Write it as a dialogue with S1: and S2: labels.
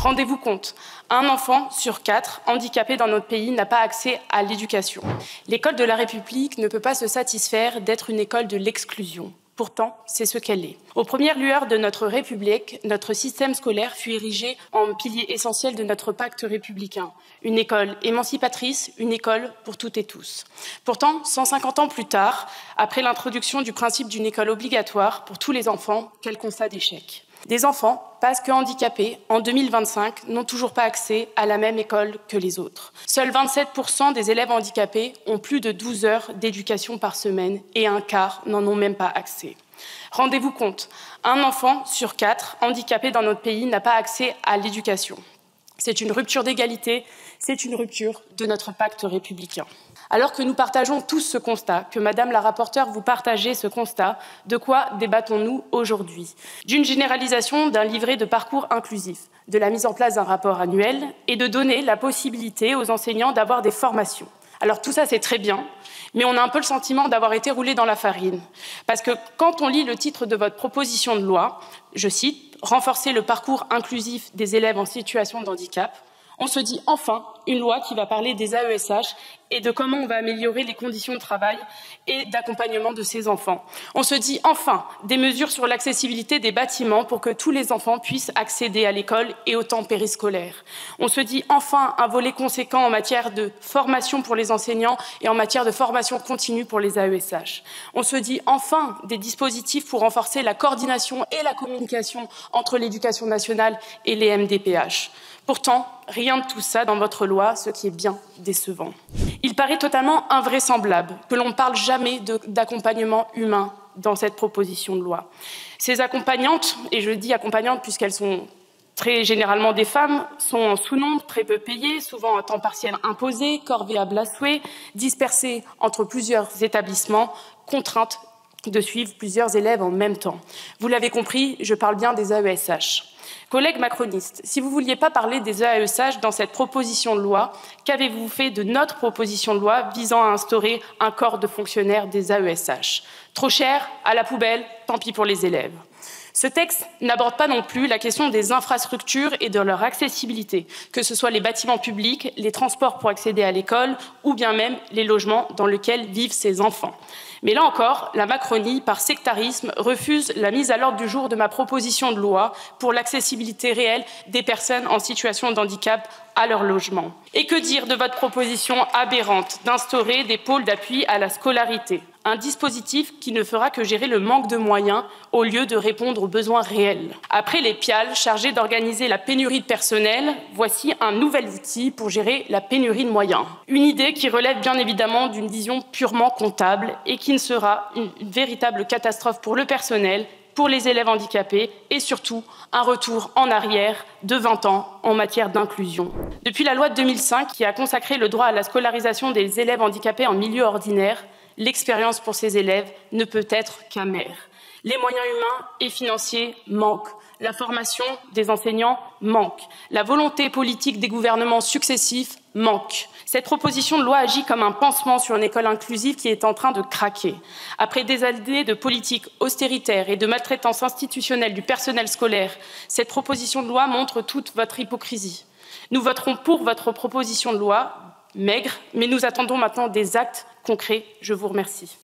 S1: Rendez-vous compte, un enfant sur 4 handicapé dans notre pays n'a pas accès à l'éducation. L'école de la République ne peut pas se satisfaire d'être une école de l'exclusion. Pourtant, c'est ce qu'elle est. Aux premières lueurs de notre République, notre système scolaire fut érigé en pilier essentiel de notre pacte républicain. Une école émancipatrice, une école pour toutes et tous. Pourtant, 150 ans plus tard, après l'introduction du principe d'une école obligatoire pour tous les enfants, quel constat d'échec. Des enfants, parce que handicapés, en 2025, n'ont toujours pas accès à la même école que les autres. Seuls 27% des élèves handicapés ont plus de 12 heures d'éducation par semaine et un quart n'en ont même pas accès. Rendez-vous compte, un enfant sur 4 handicapé dans notre pays n'a pas accès à l'éducation. C'est une rupture d'égalité, c'est une rupture de notre pacte républicain. Alors que nous partageons tous ce constat, que Madame la rapporteure, vous partagez ce constat, de quoi débattons-nous aujourd'hui? D'une généralisation d'un livret de parcours inclusif, de la mise en place d'un rapport annuel et de donner la possibilité aux enseignants d'avoir des formations. Alors tout ça, c'est très bien, mais on a un peu le sentiment d'avoir été roulé dans la farine. Parce que quand on lit le titre de votre proposition de loi, je cite « Renforcer le parcours inclusif des élèves en situation de handicap », on se dit enfin une loi qui va parler des AESH et de comment on va améliorer les conditions de travail et d'accompagnement de ces enfants. On se dit enfin des mesures sur l'accessibilité des bâtiments pour que tous les enfants puissent accéder à l'école et au temps périscolaire. On se dit enfin un volet conséquent en matière de formation pour les enseignants et en matière de formation continue pour les AESH. On se dit enfin des dispositifs pour renforcer la coordination et la communication entre l'éducation nationale et les MDPH. Pourtant, rien de tout ça dans votre loi, ce qui est bien décevant. Il paraît totalement invraisemblable que l'on ne parle jamais d'accompagnement humain dans cette proposition de loi. Ces accompagnantes, et je dis accompagnantes puisqu'elles sont très généralement des femmes, sont en sous-nombre, très peu payées, souvent à temps partiel imposé, corvéables à souhait, dispersées entre plusieurs établissements, contraintes de suivre plusieurs élèves en même temps. Vous l'avez compris, je parle bien des AESH. Collègues macronistes, si vous ne vouliez pas parler des AESH dans cette proposition de loi, qu'avez-vous fait de notre proposition de loi visant à instaurer un corps de fonctionnaires des AESH? Trop cher, à la poubelle, tant pis pour les élèves. Ce texte n'aborde pas non plus la question des infrastructures et de leur accessibilité, que ce soit les bâtiments publics, les transports pour accéder à l'école ou bien même les logements dans lesquels vivent ces enfants. Mais là encore, la Macronie, par sectarisme, refuse la mise à l'ordre du jour de ma proposition de loi pour l'accessibilité réelle des personnes en situation de handicap à leur logement. Et que dire de votre proposition aberrante d'instaurer des pôles d'appui à la scolarité, un dispositif qui ne fera que gérer le manque de moyens au lieu de répondre aux besoins réels. Après les PIAL chargés d'organiser la pénurie de personnel, voici un nouvel outil pour gérer la pénurie de moyens. Une idée qui relève bien évidemment d'une vision purement comptable et qui ne sera une véritable catastrophe pour le personnel, pour les élèves handicapés et surtout un retour en arrière de 20 ans en matière d'inclusion. Depuis la loi de 2005 qui a consacré le droit à la scolarisation des élèves handicapés en milieu ordinaire, l'expérience pour ces élèves ne peut être qu'amère. Les moyens humains et financiers manquent. La formation des enseignants manque. La volonté politique des gouvernements successifs manque. Cette proposition de loi agit comme un pansement sur une école inclusive qui est en train de craquer. Après des années de politique austéritaire et de maltraitance institutionnelle du personnel scolaire, cette proposition de loi montre toute votre hypocrisie. Nous voterons pour votre proposition de loi, maigre, mais nous attendons maintenant des actes concrets. Je vous remercie.